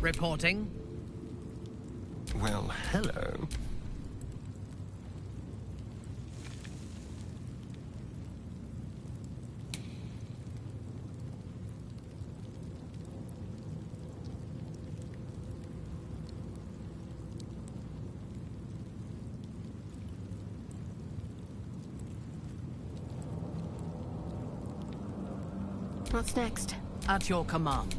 reporting. Well, hello. What's next? At your command.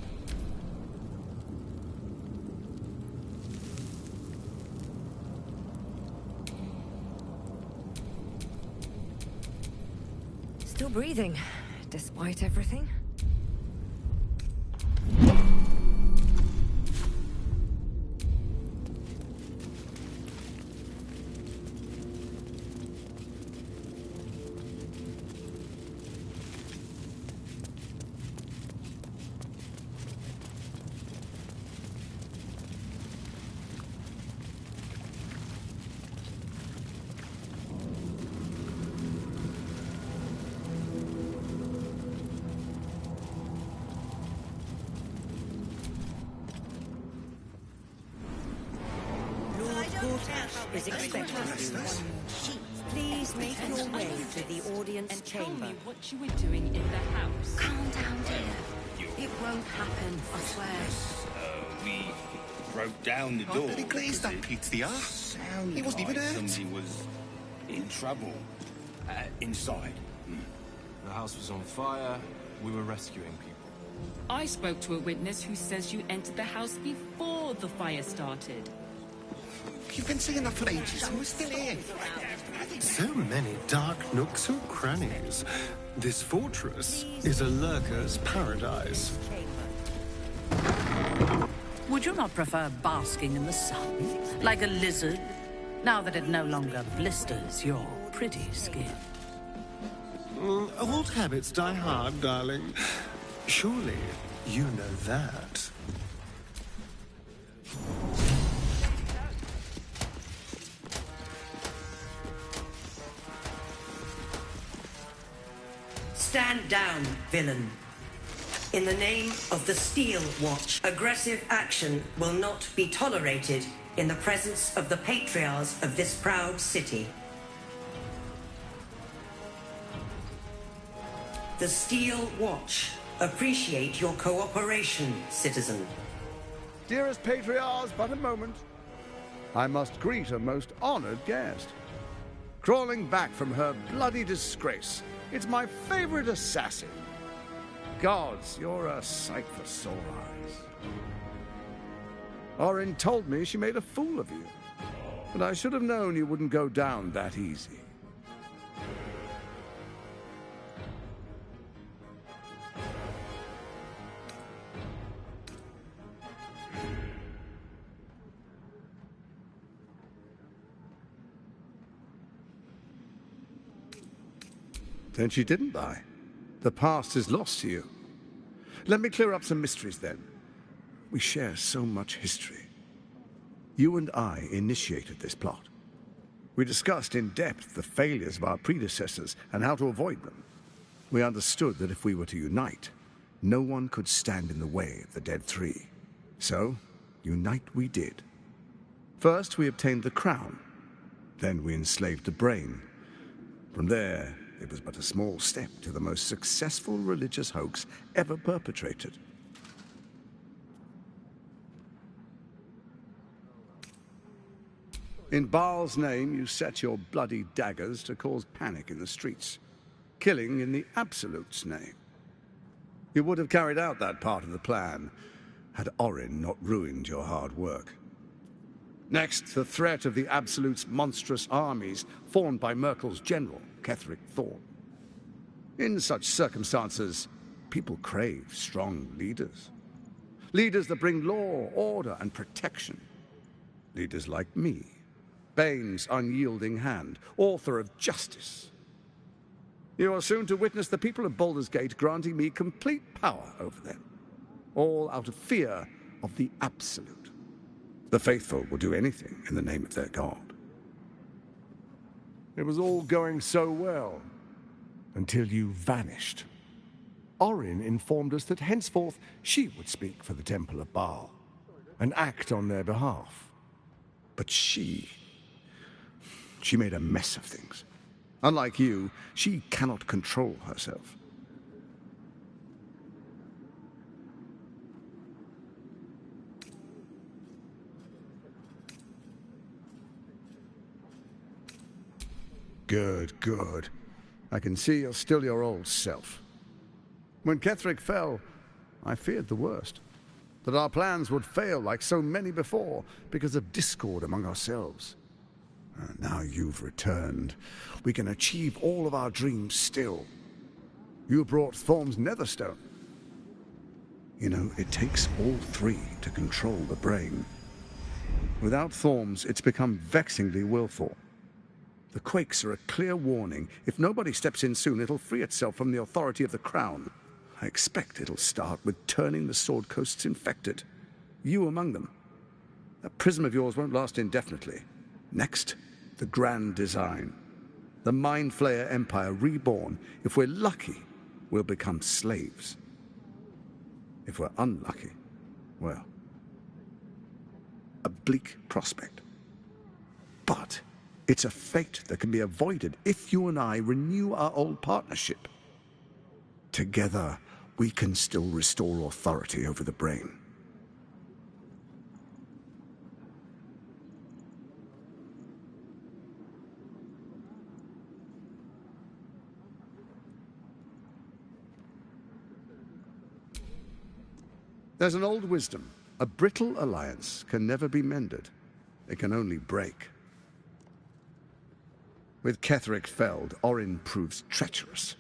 Still breathing, despite everything. Is expecting you. Please make your way to the audience chamber. Tell me what you were doing in the house. Calm down, dear. It won't happen, I swear. We broke down the door. But he glazed that pizza. He wasn't even hurt. Somebody was in trouble. Inside. The house was on fire. We were rescuing people. I spoke to a witness who says you entered the house before the fire started. You've been saying that for ages, and we're still here. So many dark nooks and crannies. This fortress is a lurker's paradise. Would you not prefer basking in the sun, like a lizard, now that it no longer blisters your pretty skin? Old habits die hard, darling. Surely you know that. Stand down, villain. In the name of the Steel Watch, aggressive action will not be tolerated in the presence of the patriarchs of this proud city. The Steel Watch appreciate your cooperation, citizen. Dearest patriarchs, but a moment. I must greet a most honored guest. Crawling back from her bloody disgrace, it's my favorite assassin. Gods, you're a sight for sore eyes. Orin told me she made a fool of you, but I should have known you wouldn't go down that easy. Then she didn't die. The past is lost to you. Let me clear up some mysteries then. We share so much history. You and I initiated this plot. We discussed in depth the failures of our predecessors and how to avoid them. We understood that if we were to unite, no one could stand in the way of the Dead Three. So, unite we did. First, we obtained the crown. Then we enslaved the brain. From there, it was but a small step to the most successful religious hoax ever perpetrated. In Baal's name, you set your bloody daggers to cause panic in the streets, killing in the Absolute's name. You would have carried out that part of the plan had Orin not ruined your hard work. Next, the threat of the Absolute's monstrous armies formed by Merkel's general, Ketheric Thorn. In such circumstances, people crave strong leaders. Leaders that bring law, order, and protection. Leaders like me, Bane's unyielding hand, author of justice. You are soon to witness the people of Baldur's Gate granting me complete power over them, all out of fear of the Absolute. The faithful will do anything in the name of their god. It was all going so well, until you vanished. Orin informed us that henceforth she would speak for the Temple of Baal. and act on their behalf. But she made a mess of things. Unlike you, she cannot control herself. Good, good. I can see you're still your old self. When Ketheric fell, I feared the worst. That our plans would fail like so many before because of discord among ourselves. Now you've returned. We can achieve all of our dreams still. You brought Thorm's Netherstone. You know, it takes all three to control the brain. Without Thorm's, it's become vexingly willful. The quakes are a clear warning. If nobody steps in soon, it'll free itself from the authority of the Crown. I expect it'll start with turning the Sword Coasts infected. You among them. That prism of yours won't last indefinitely. Next, the grand design. The Mind Flayer Empire reborn. If we're lucky, we'll become slaves. If we're unlucky, well, a bleak prospect. But it's a fate that can be avoided if you and I renew our old partnership. Together, we can still restore authority over the brain. There's an old wisdom. A brittle alliance can never be mended. It can only break. With Ketheric felled, Orin proves treacherous.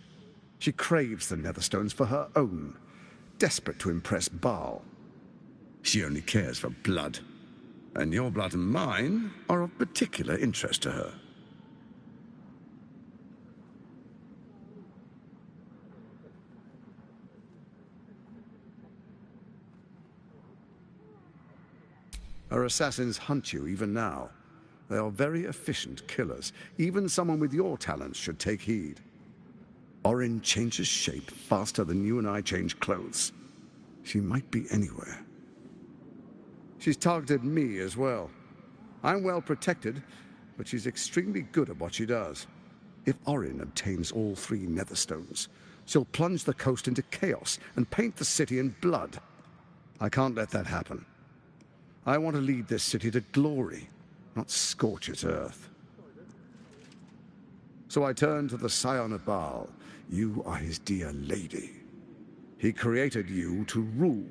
She craves the Netherstones for her own, desperate to impress Baal. She only cares for blood, and your blood and mine are of particular interest to her. Her assassins hunt you even now. They are very efficient killers. Even someone with your talents should take heed. Orin changes shape faster than you and I change clothes. She might be anywhere. She's targeted me as well. I'm well protected, but she's extremely good at what she does. If Orin obtains all three Netherstones, she'll plunge the coast into chaos and paint the city in blood. I can't let that happen. I want to lead this city to glory, not scorch its earth. So I turn to the Scion of Baal. You are his dear lady. He created you to rule.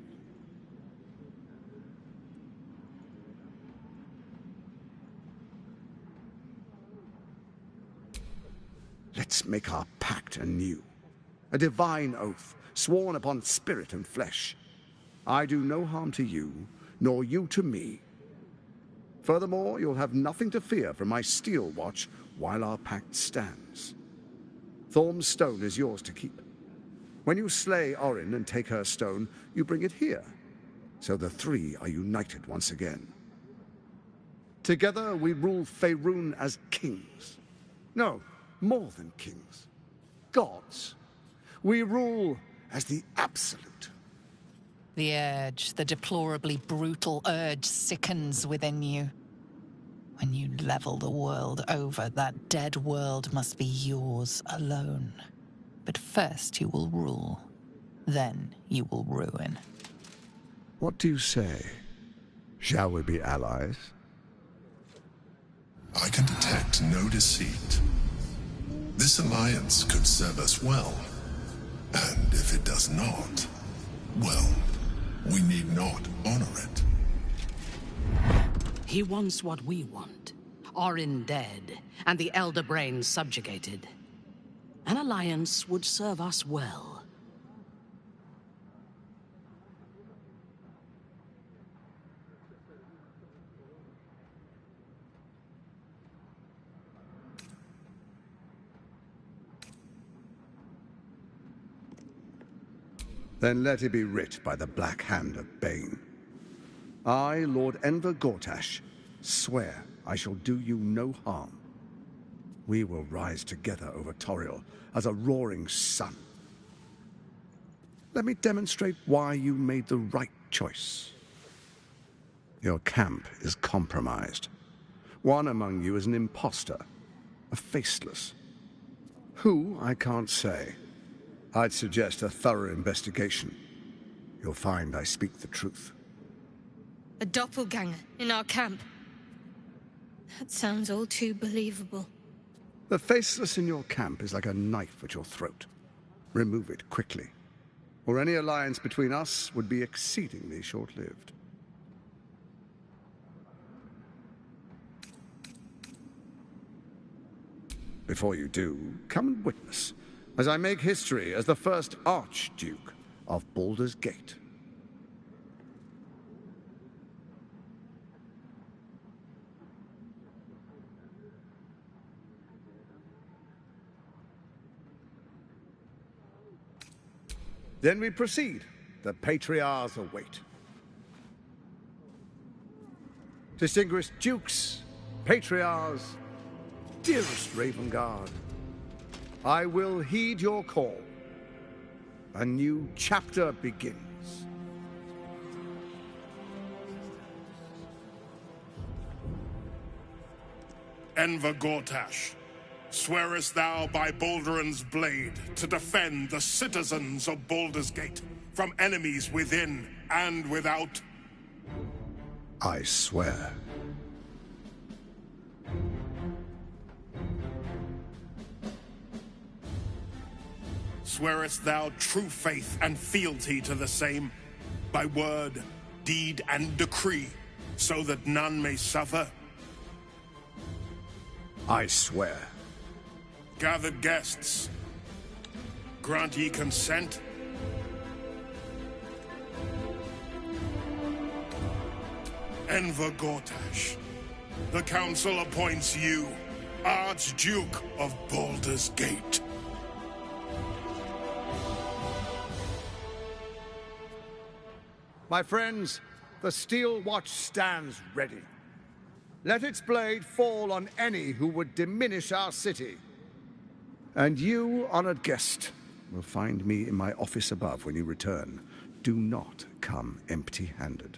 Let's make our pact anew. A divine oath, sworn upon spirit and flesh. I do no harm to you, nor you to me. Furthermore, you'll have nothing to fear from my steel watch while our pact stands. Thorm's stone is yours to keep. When you slay Orin and take her stone, you bring it here, so the three are united once again. Together we rule Faerun as kings. No, more than kings. Gods. We rule as the Absolute. The urge, the deplorably brutal urge, sickens within you. When you level the world over, that dead world must be yours alone. But first you will rule. Then you will ruin. What do you say? Shall we be allies? I can detect no deceit. This alliance could serve us well. And if it does not, well, we need not honor it. He wants what we want. Orin dead, and the Elder Brain subjugated. An alliance would serve us well. Then let it be writ by the Black Hand of Bane. I, Lord Enver Gortash, swear I shall do you no harm. We will rise together over Toriel as a roaring sun. Let me demonstrate why you made the right choice. Your camp is compromised. One among you is an imposter, a faceless. Who, I can't say. I'd suggest a thorough investigation. You'll find I speak the truth. A doppelganger in our camp. That sounds all too believable. The faceless in your camp is like a knife at your throat. Remove it quickly, or any alliance between us would be exceedingly short-lived. Before you do, come and witness, as I make history as the first Archduke of Baldur's Gate. Then we proceed. The Patriarchs await. Distinguished Dukes, Patriarchs, dearest Ravengard, I will heed your call. A new chapter begins. Enver Gortash, swearest thou by Balduran's blade to defend the citizens of Baldur's Gate from enemies within and without? I swear. Swearest thou true faith and fealty to the same, by word, deed, and decree, so that none may suffer? I swear. Gathered guests, grant ye consent? Enver Gortash, the Council appoints you Archduke of Baldur's Gate. My friends, the Steel Watch stands ready. Let its blade fall on any who would diminish our city. And you, honored guest, will find me in my office above when you return. Do not come empty-handed.